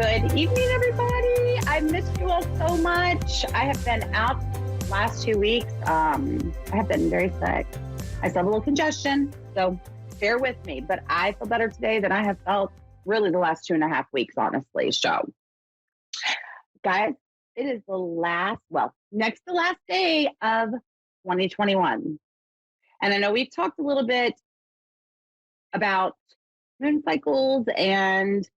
Good evening, everybody. I missed you all so much. I have been out last 2 weeks. I have been very sick. I still have a little congestion, so bear with me. But I feel better today than I have felt really the last 2.5 weeks, honestly. So, guys, it is the next to last day of 2021. And I know we've talked a little bit about moon cycles and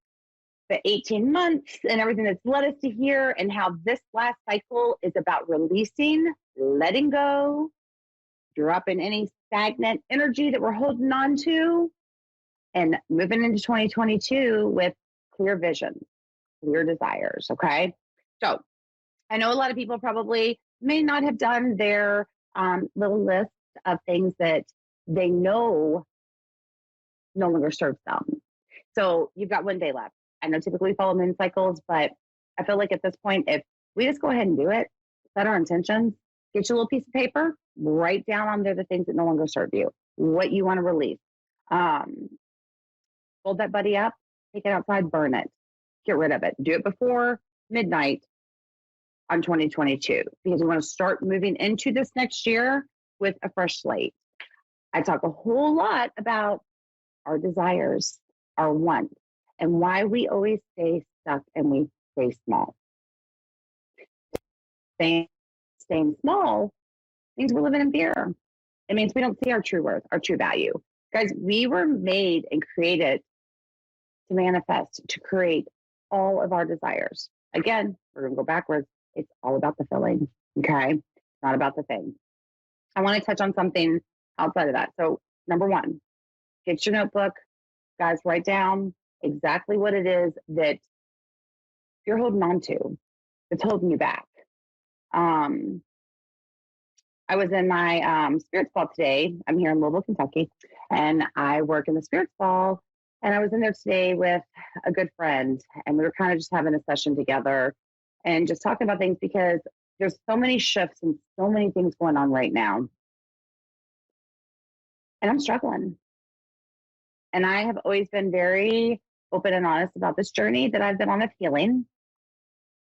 the 18 months and everything that's led us to here, and how this last cycle is about releasing, letting go, dropping any stagnant energy that we're holding on to, and moving into 2022 with clear vision, clear desires. Okay. So I know a lot of people probably may not have done their little list of things that they know no longer serves them. So you've got 1 day left. I know typically we follow moon cycles, but I feel like at this point, if we just go ahead and do it, set our intentions, get your little piece of paper, write down on there the things that no longer serve you, what you want to release. Fold that buddy up, take it outside, burn it, get rid of it. Do it before midnight on 2022, because we want to start moving into this next year with a fresh slate. I talk a whole lot about our desires, our wants, and why we always stay stuck and we stay small. Staying small means we're living in fear. It means we don't see our true worth, our true value. Guys, we were made and created to manifest, to create all of our desires. Again, we're going to go backwards. It's all about the feeling, okay? Not about the thing. I want to touch on something outside of that. So, number one, get your notebook. Guys, write down exactly what it is that you're holding on to, that's holding you back. I was in my spirits ball today. I'm here in Louisville, Kentucky, and I work in the spirits ball. And I was in there today with a good friend, and we were kind of just having a session together and just talking about things, because there's so many shifts and so many things going on right now. And I'm struggling. And I have always been very open and honest about this journey that I've been on of healing,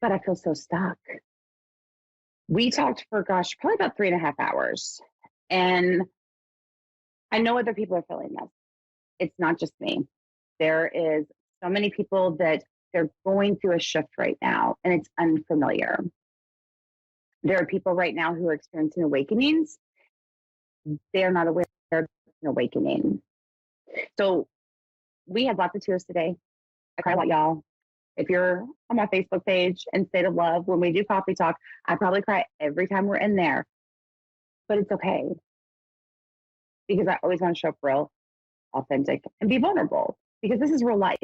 but I feel so stuck. We talked for, probably about 3.5 hours. And I know other people are feeling this. It's not just me. There is so many people that they're going through a shift right now, and it's unfamiliar. There are people right now who are experiencing awakenings. They're not aware of an awakening. So we had lots of tears today. I cried a lot, y'all. If you're on my Facebook page and State of Love, when we do coffee talk, I probably cry every time we're in there. But it's okay, because I always want to show up real, authentic, and be vulnerable, because this is real life.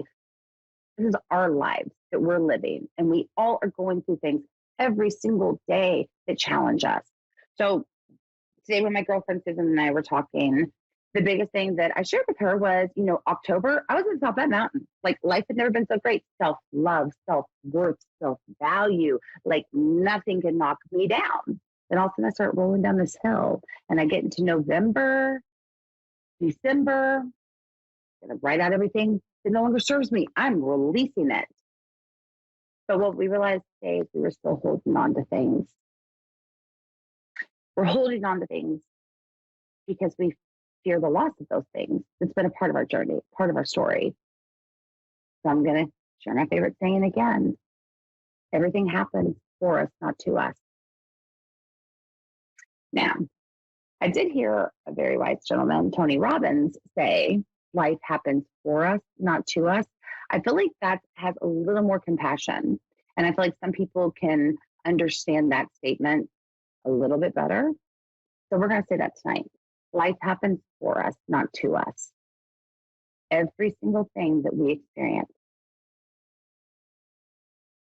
This is our lives that we're living, and we all are going through things every single day that challenge us. So today when my girlfriend Susan and I were talking, the biggest thing that I shared with her was, October, I was at the top of that mountain. Like, life had never been so great. Self-love, self-worth, self-value. Like, nothing can knock me down. Then all of a sudden I start rolling down this hill, and I get into November, December, and I write out everything that no longer serves me. I'm releasing it. But what we realized today is we were still holding on to things. We're holding on to things because we fear the loss of those things. It's been a part of our journey, part of our story. So I'm going to share my favorite saying again. Everything happens for us, not to us. Now, I did hear a very wise gentleman, Tony Robbins, say, life happens for us, not to us. I feel like that has a little more compassion. And I feel like some people can understand that statement a little bit better. So we're going to say that tonight. Life happens for us, not to us. Every single thing that we experience,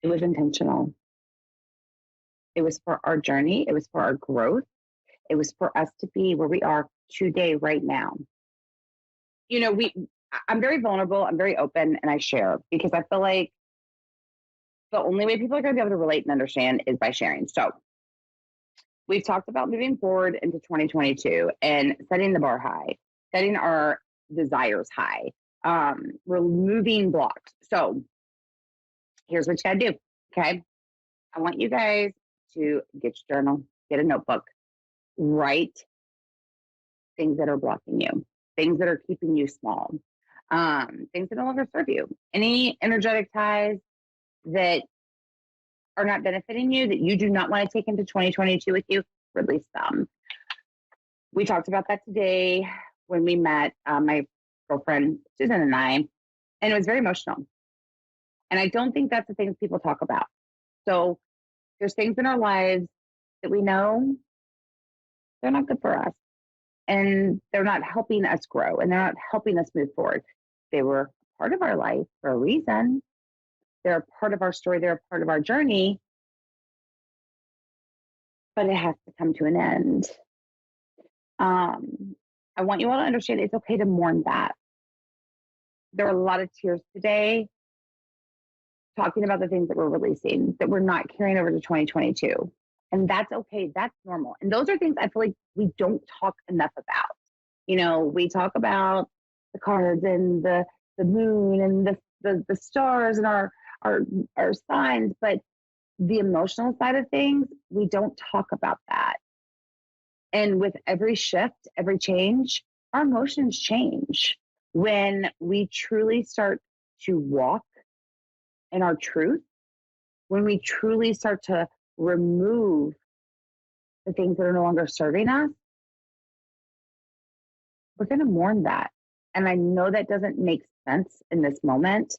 it was intentional. It was for our journey. It was for our growth. It was for us to be where we are today, right now. I'm very vulnerable. I'm very open, and I share, because I feel like the only way people are going to be able to relate and understand is by sharing. So we've talked about moving forward into 2022 and setting the bar high, setting our desires high, removing blocks. So Here's what you got to do. Okay. I want you guys to get your journal, get a notebook, write things that are blocking you, things that are keeping you small, things that no longer serve you, any energetic ties that are not benefiting you, that you do not want to take into 2022 with you, release them. We talked about that today when we met, my girlfriend, Susan, and I, and it was very emotional. And I don't think that's the things people talk about. So there's things in our lives that we know they're not good for us and they're not helping us grow and they're not helping us move forward. They were part of our life for a reason. They're a part of our story. They're a part of our journey, but it has to come to an end. I want you all to understand it's okay to mourn that. There are a lot of tears today talking about the things that we're releasing that we're not carrying over to 2022. And that's okay. That's normal. And those are things I feel like we don't talk enough about. You know, we talk about the cards and the moon and the stars and our signs, but the emotional side of things, we don't talk about that. And with every shift, every change, our emotions change. When we truly start to walk in our truth, when we truly start to remove the things that are no longer serving us, we're going to mourn that. And I know that doesn't make sense in this moment,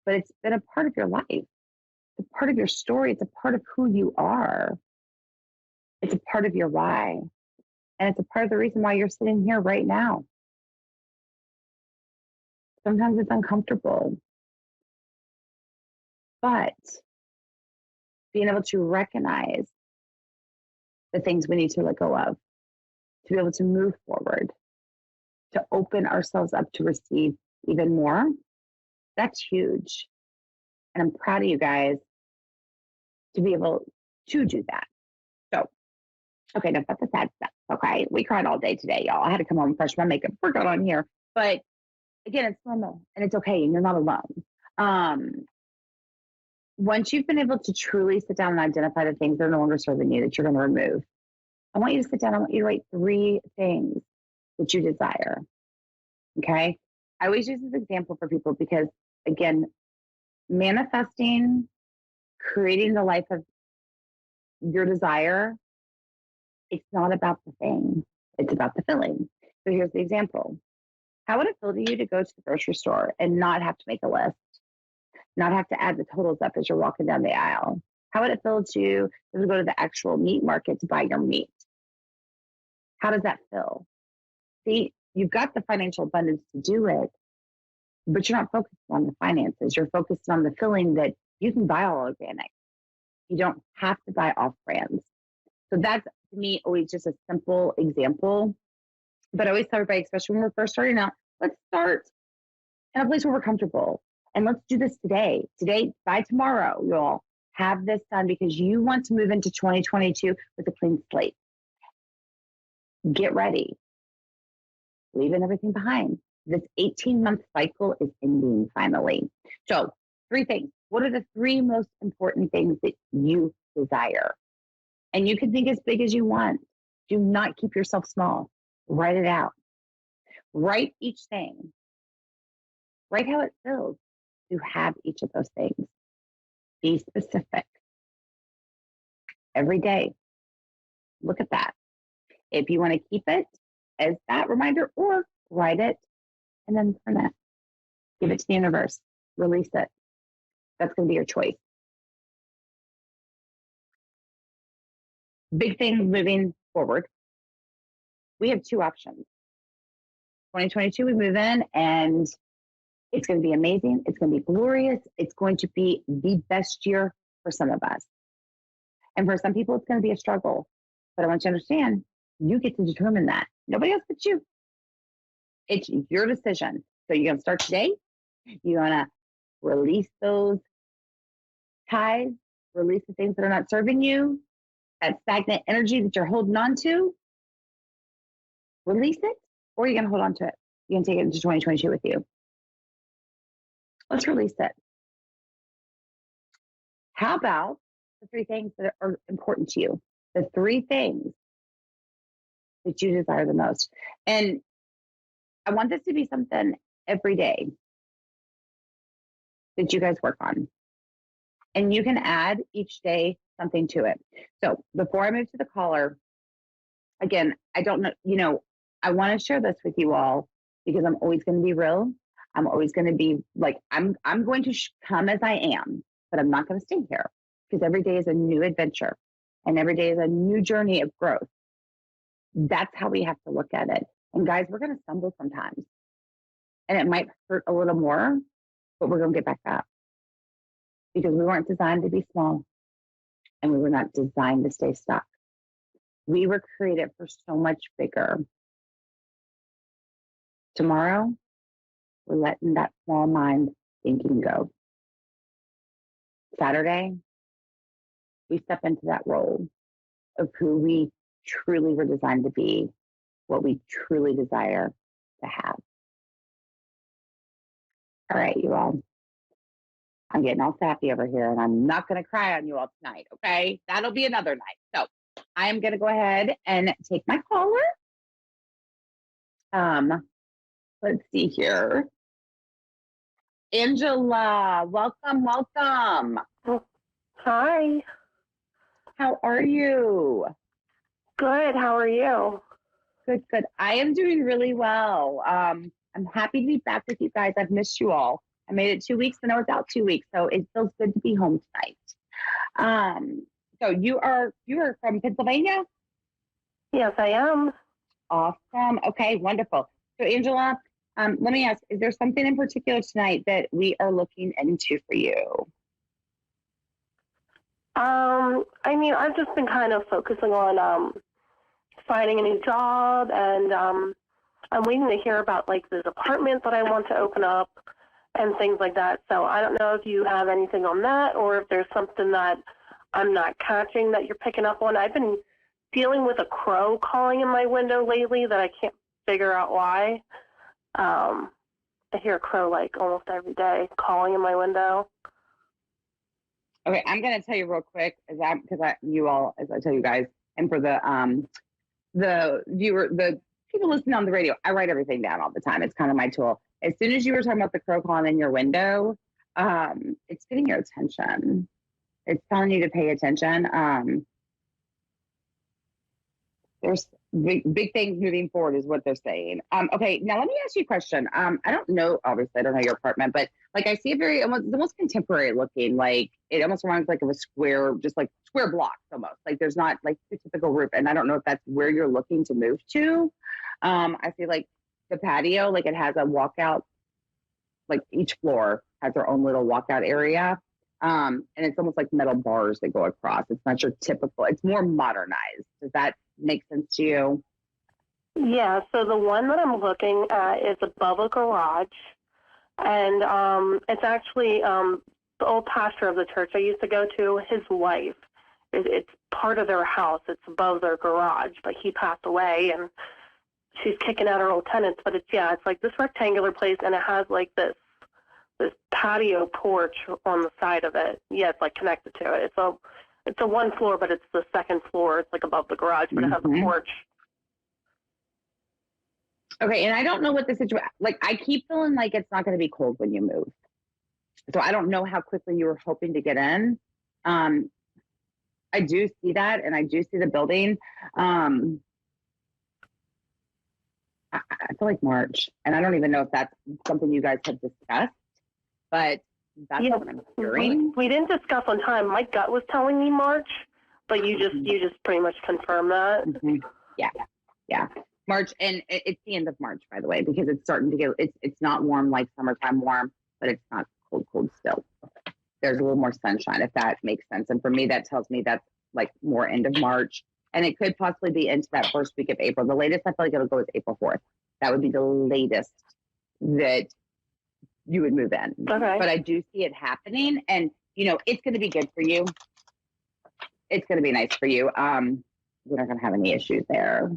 but it's been a part of your life. It's a part of your story. It's a part of who you are. It's a part of your why. And it's a part of the reason why you're sitting here right now. Sometimes it's uncomfortable, but being able to recognize the things we need to let go of, to be able to move forward, to open ourselves up to receive even more, that's huge. And I'm proud of you guys to be able to do that. So, okay, enough about the sad stuff. Okay, we cried all day today, y'all. I had to come home and brush my makeup before I got on here. But again, it's normal and it's okay, and you're not alone. Once you've been able to truly sit down and identify the things that are no longer serving you that you're going to remove, I want you to sit down. I want you to write 3 things that you desire. Okay. I always use this example for people because, again, manifesting, creating the life of your desire, it's not about the thing, it's about the feeling. So here's the example. How would it feel to you to go to the grocery store and not have to make a list, not have to add the totals up as you're walking down the aisle? How would it feel to go to the actual meat market to buy your meat? How does that feel? See, you've got the financial abundance to do it, but you're not focused on the finances. You're focused on the feeling that you can buy all organic. You don't have to buy off brands. So that's, to me, always just a simple example. But I always tell everybody, especially when we're first starting out, let's start in a place where we're comfortable. And let's do this today. Today, by tomorrow, you'll have this done because you want to move into 2022 with a clean slate. Get ready. Leaving everything behind. This 18-month cycle is ending finally. So 3 things. What are the 3 most important things that you desire? And you can think as big as you want. Do not keep yourself small. Write it out. Write each thing. Write how it feels to have each of those things. Be specific. Every day. Look at that. If you want to keep it as that reminder, or write it and then print it. Give it to the universe. Release it. That's going to be your choice. Big thing moving forward. We have 2 options. 2022, we move in and it's going to be amazing. It's going to be glorious. It's going to be the best year for some of us. And for some people, it's going to be a struggle. But I want you to understand, you get to determine that. Nobody else but you. It's your decision. So you're going to start today. You're going to release those ties, release the things that are not serving you, that stagnant energy that you're holding on to. Release it, or you're going to hold on to it. You're going to take it into 2022 with you. Let's release it. How about the 3 things that are important to you? The 3 things that you desire the most. And I want this to be something every day that you guys work on. And you can add each day something to it. So before I move to the caller, again, I don't know, I want to share this with you all because I'm always going to be real. I'm always going to be like, I'm going to come as I am, but I'm not going to stay here because every day is a new adventure and every day is a new journey of growth. That's how we have to look at it. And guys, we're going to stumble sometimes and it might hurt a little more, but we're going to get back up because we weren't designed to be small and we were not designed to stay stuck. We were created for so much bigger. Tomorrow, we're letting that small mind thinking go. Saturday, we step into that role of who we truly were designed to be, what we truly desire to have. All right, you all. I'm getting all sappy over here, and I'm not going to cry on you all tonight, okay? That'll be another night. So I am going to go ahead and take my caller. Let's see here. Angela, welcome. Hi. How are you? Good. How are you? Good. I am doing really well. I'm happy to be back with you guys. I've missed you all. I made it 2 weeks and I was out 2 weeks, so it feels good to be home tonight. So you are from Pennsylvania? Yes, I am. Awesome. Okay, wonderful. So Angela, let me ask, is there something in particular tonight that we are looking into for you? I've just been kind of focusing on finding a new job, and I'm waiting to hear about like this apartment that I want to open up and things like that. So I don't know if you have anything on that, or if there's something that I'm not catching that you're picking up on. I've been dealing with a crow calling in my window lately that I can't figure out why. I hear a crow like almost every day calling in my window. Okay, I'm gonna tell you real quick, as I tell you guys, and for the people listening on the radio, I write everything down all the time. It's kind of my tool. As soon as you were talking about the crow calling in your window, it's getting your attention. It's telling you to pay attention. There's big things moving forward is what they're saying. Okay, now let me ask you a question. I don't know, obviously I don't know your apartment, but like I see it's almost contemporary looking, like it almost reminds like of a square, just like square blocks almost. Like there's not like the typical roof. And I don't know if that's where you're looking to move to. I see like the patio, like it has a walkout, like each floor has their own little walkout area. And it's almost like metal bars that go across. It's not your typical, it's more modernized. Does that make sense to you? Yeah, so the one that I'm looking at is above a garage, and it's actually the old pastor of the church I used to go to, his wife. It's part of their house. It's above their garage, but he passed away, and she's kicking out her old tenants. But it's like this rectangular place, and it has like this patio porch on the side of it. Yeah, it's like connected to it. It's a one floor, but it's the second floor. It's like above the garage, but it has a porch. Okay, and I don't know what the situation, like I keep feeling like it's not going to be cold when you move. So I don't know how quickly you were hoping to get in. I do see that, and I do see the building. I feel like March, and I don't even know if that's something you guys have discussed, but that's what I'm hearing. We didn't discuss on time. My gut was telling me March, but you just pretty much confirmed that. Mm-hmm. Yeah. March, and it's the end of March, by the way, because it's starting to get, it's not warm like summertime warm, but it's not cold still. There's a little more sunshine, if that makes sense. And for me, that tells me that's like more end of March, and it could possibly be into that first week of April. The latest I feel like it'll go is April 4th. That would be the latest that you would move in. Okay. But I do see it happening, and it's going to be good for you. It's going to be nice for you. You're not going to have any issues there.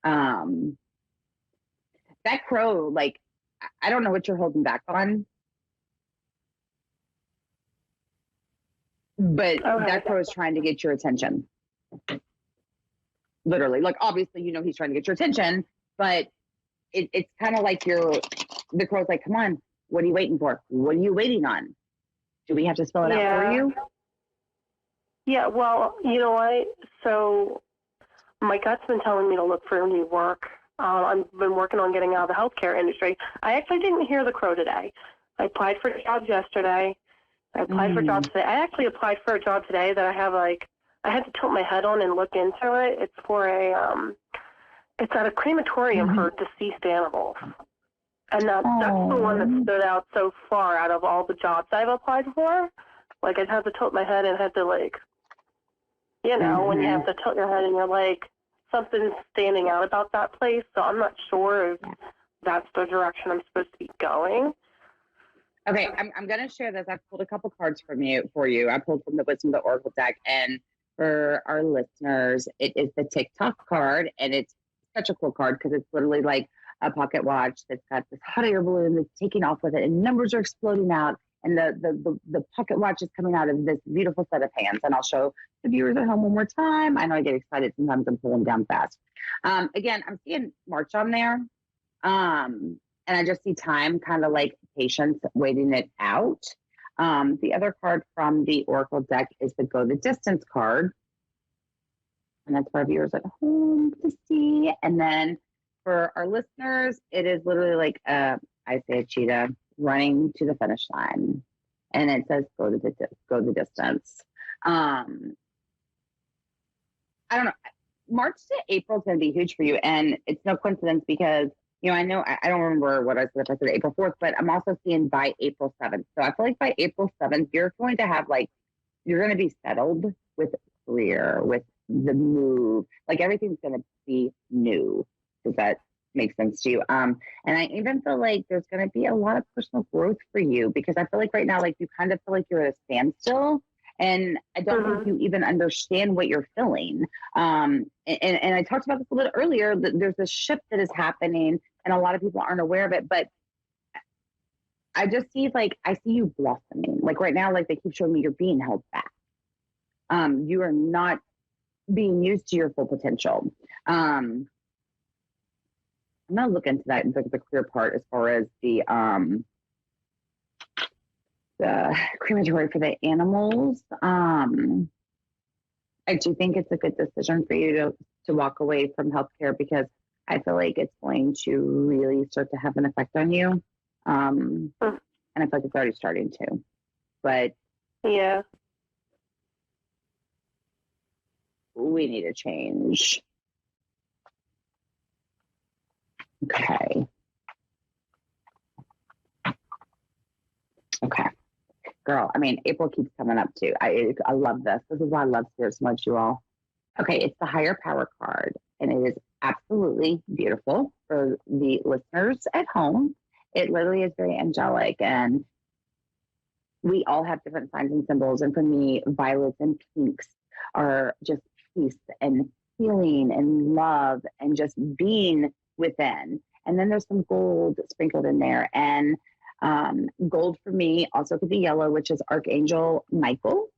That crow, like, I don't know what you're holding back on. But Okay. that crow is trying to get your attention. Literally. Like, obviously, he's trying to get your attention, but it's kind of like the crow's like, come on, what are you waiting for? What are you waiting on? Do we have to spell it out for you? Yeah, well, you know what? So my gut's been telling me to look for new work. I've been working on getting out of the healthcare industry. I actually didn't hear the crow today. I applied for jobs yesterday. I applied for jobs today. I actually applied for a job today that I had to tilt my head on and look into it. It's for it's at a crematorium for deceased animals. And that's the one that stood out so far out of all the jobs I've applied for. Like, I'd have to tilt my head and had to, like, when you have to tilt your head and you're like, something's standing out about that place. So I'm not sure if that's the direction I'm supposed to be going. Okay, I'm going to share this. I've pulled a couple cards for you. I pulled from the Wisdom of the Oracle deck. And for our listeners, it is the TikTok card. And it's such a cool card because it's literally like a pocket watch that's got this hot air balloon that's taking off with it. And numbers are exploding out. And the pocket watch is coming out of this beautiful set of hands. And I'll show the viewers at home one more time. I know I get excited sometimes. I'm pulling down fast. Again, I'm seeing March on there. And I just see time, kind of like patience, waiting it out. The other card from the Oracle deck is the Go the Distance card. And that's for our viewers at home to see. And then for our listeners, it is literally like, I say a cheetah running to the finish line. And it says, go the distance. I don't know. March to April is going to be huge for you. And it's no coincidence because, I know, I don't remember what I said if I said April 4th, but I'm also seeing by April 7th. So I feel like by April 7th, you're going to have you're going to be settled with career, with the move. Like everything's going to be new. Does that make sense to you? And I even feel like there's going to be a lot of personal growth for you because I feel like right now, you kind of feel like you're at a standstill. And I don't think you even understand what you're feeling. And I talked about this a little earlier, that there's a shift that is happening and a lot of people aren't aware of it. But I just see, I see you blossoming. Right now, they keep showing me you're being held back. You are not being used to your full potential. I'm going to look into that, the career part as far as the crematory for the animals. I do think it's a good decision for you to walk away from healthcare because I feel like it's going to really start to have an effect on you. And I feel like it's already starting to. But yeah, we need a change. Okay. Girl, April keeps coming up too. I love this. This is why I love Spirit so much, you all. Okay, it's the Higher Power card, and it is absolutely beautiful for the listeners at home. It literally is very angelic, and we all have different signs and symbols. And for me, violets and pinks are just peace and healing and love and just being within. And then there's some gold sprinkled in there. And gold for me also could be yellow, which is Archangel Michael.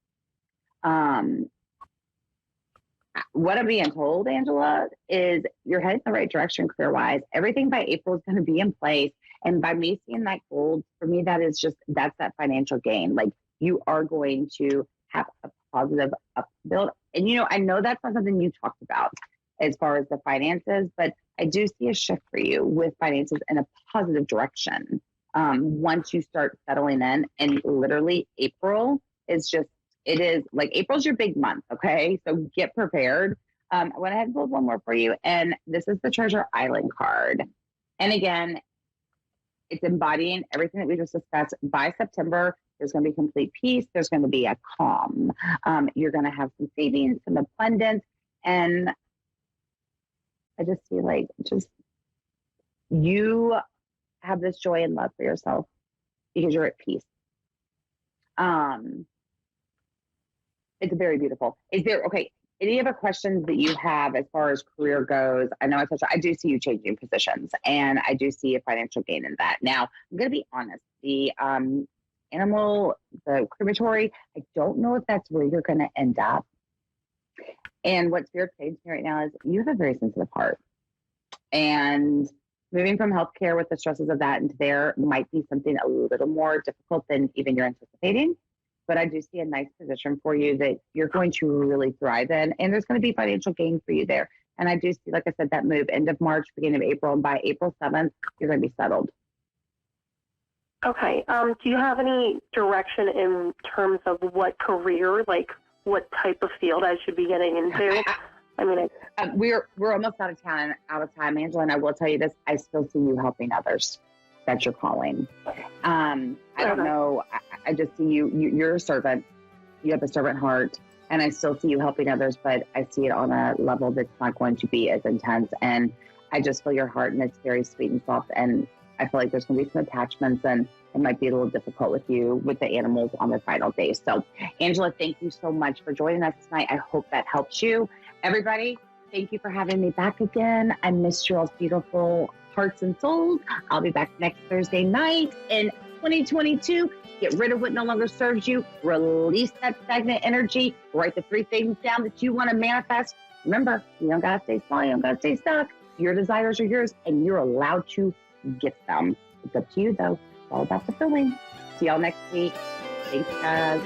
What I'm being told, Angela, is you're heading in the right direction career-wise. Everything by April is going to be in place. And by me seeing that gold, for me, that's that financial gain. You are going to have a positive upbuild. And, I know that's not something you talked about as far as the finances, but I do see a shift for you with finances in a positive direction. Once you start settling in, and literally April is April's your big month. Okay. So get prepared. I went ahead and pulled one more for you. And this is the Treasure Island card. And again, it's embodying everything that we just discussed. By September, there's going to be complete peace. There's going to be a calm. You're going to have some savings, some abundance. And I just feel you have this joy and love for yourself because you're at peace. It's very beautiful. Is there, any other questions that you have as far as career goes? I know I do see you changing positions and I do see a financial gain in that. Now, I'm going to be honest. The animal, the crematory. I don't know if that's where you're going to end up. And what Spirit's saying to me right now is you have a very sensitive heart. And moving from healthcare with the stresses of that into there might be something a little more difficult than even you're anticipating. But I do see a nice position for you that you're going to really thrive in. And there's going to be financial gain for you there. And I do see, like I said, that move end of March, beginning of April. And by April 7th, you're going to be settled. Okay. Do you have any direction in terms of what career, like what type of field I should be getting into? I mean, we're almost out of time, Angela, and I will tell you this: I still see you helping others. That's your calling. I don't know. I just see you're a servant. You have a servant heart, and I still see you helping others, but I see it on a level that's not going to be as intense. And I just feel your heart, and it's very sweet and soft. And I feel like there's going to be some attachments, and it might be a little difficult with you with the animals on the final day. So, Angela, thank you so much for joining us tonight. I hope that helps you. Everybody, thank you for having me back again. I missed your all's beautiful hearts and souls. I'll be back next Thursday night in 2022. Get rid of what no longer serves you. Release that stagnant energy. Write the 3 things down that you want to manifest. Remember, you don't got to stay small. You don't got to stay stuck. Your desires are yours, and you're allowed to get them. It's up to you, though. It's all about fulfilling. See y'all next week. Thanks, guys.